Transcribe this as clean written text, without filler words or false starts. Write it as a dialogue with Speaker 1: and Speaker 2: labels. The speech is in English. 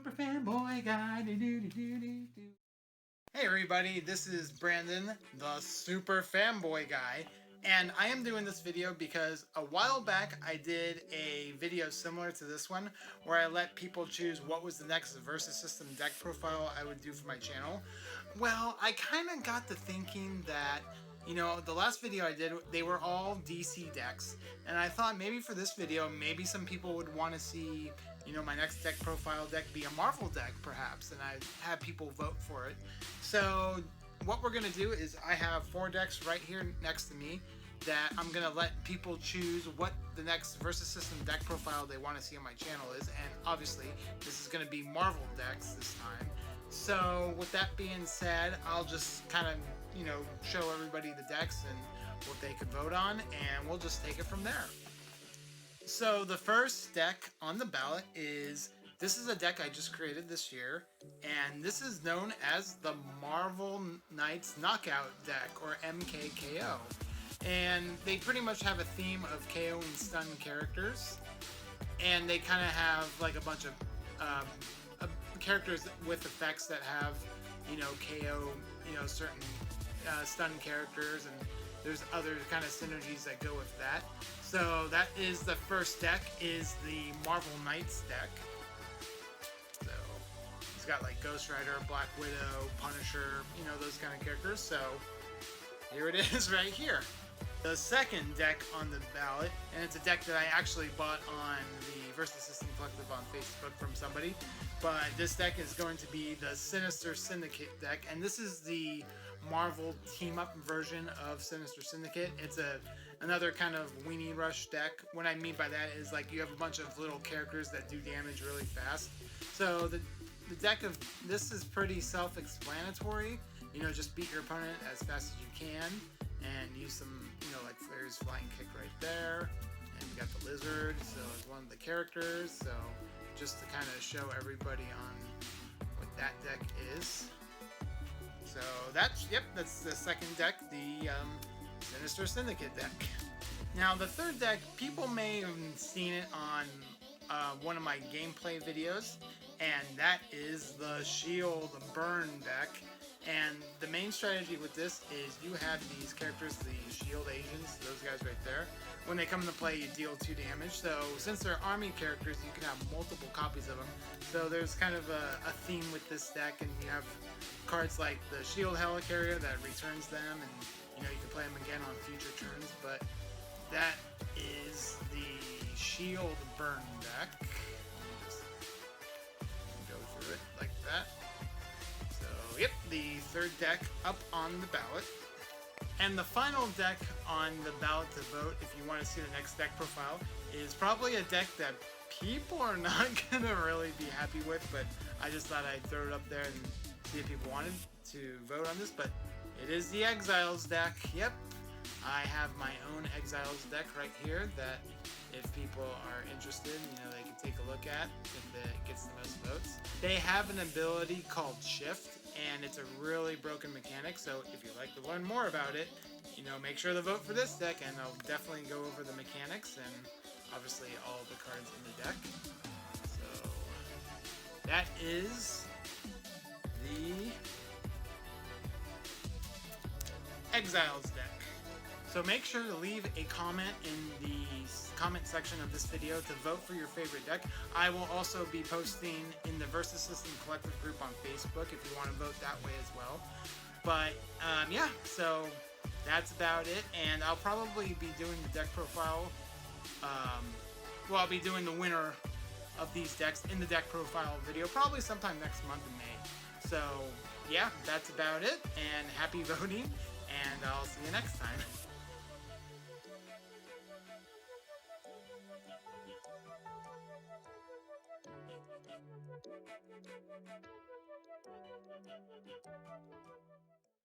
Speaker 1: super fanboy guy. Do. Hey everybody, this is Brandon, the super fanboy guy, and I am doing this video because a while back I did a video similar to this one where I let people choose what was the next Versus System deck profile I would do for my channel. Well, I kind of got to thinking that, you know, the last video I did, they were all DC decks, and I thought maybe for this video, maybe some people would want to see, you know, my next deck profile deck be a Marvel deck perhaps, and I'd have people vote for it. So what we're going to do is I have 4 decks right here next to me that I'm going to let people choose what the next Versus System deck profile they want to see on my channel is, and obviously this is going to be Marvel decks this time. So with that being said, I'll just kind of, you know, show everybody the decks and what they could vote on, and we'll just take it from there. So the first deck on the ballot is, this is a deck I just created this year, and this is known as the Marvel Knights Knockout deck, or MKKO. And they pretty much have a theme of KO and stun characters, and they kind of have like a bunch of characters with effects that have, you know, KO, you know, certain stun characters, and there's other kind of synergies that go with that. So that is the first deck, is the Marvel Knights deck. So it's got like Ghost Rider, Black Widow, Punisher, you know, those kind of characters. So here it is right here. The second deck on the ballot, and it's a deck that I actually bought on the Versus System Collective on Facebook from somebody, but this deck is going to be the Sinister Syndicate deck, and this is the Marvel team-up version of Sinister Syndicate. It's another kind of weenie rush deck. What I mean by that is, like, you have a bunch of little characters that do damage really fast. So the deck of this is pretty self-explanatory. You know, just beat your opponent as fast as you can, and use some, you know, like Flair's Flying Kick right there. And we got the Lizard, so it's one of the characters. So just to kind of show everybody on what that deck is. So that's, yep, that's the second deck, the Sinister Syndicate deck. Now the third deck, people may have seen it on one of my gameplay videos, and that is the S.H.I.E.L.D burn deck. And the main strategy with this is you have these characters, the S.H.I.E.L.D agents, those guys right there. When they come into play, you deal 2 damage. So since they're army characters, you can have multiple copies of them. So there's kind of a theme with this deck, and you have cards like the S.H.I.E.L.D Helicarrier that returns them, and you know, you can play them again on future turns. But that is the S.H.I.E.L.D burn deck. Let me just go through it like that. So, yep, the third deck up on the ballot. And the final deck on the ballot to vote, if you want to see the next deck profile, is probably a deck that people are not going to really be happy with, but I just thought I'd throw it up there and see if people wanted to vote on this. But it is the Exiles deck. Yep, I have my own Exiles deck right here that if people are interested, you know, they can take a look at if it gets the most votes. They have an ability called Shift, and it's a really broken mechanic, so if you'd like to learn more about it, you know, make sure to vote for this deck, and I'll definitely go over the mechanics and obviously all the cards in the deck. So that is the Exiles deck. So make sure to leave a comment in the comment section of this video to vote for your favorite deck. I will also be posting in the Versus System Collective group on Facebook if you want to vote that way as well. But yeah, so that's about it, and I'll probably be doing the deck profile. Well, I'll be doing the winner of these decks in the deck profile video probably sometime next month in May. So yeah, that's about it, and happy voting, and I'll see you next time.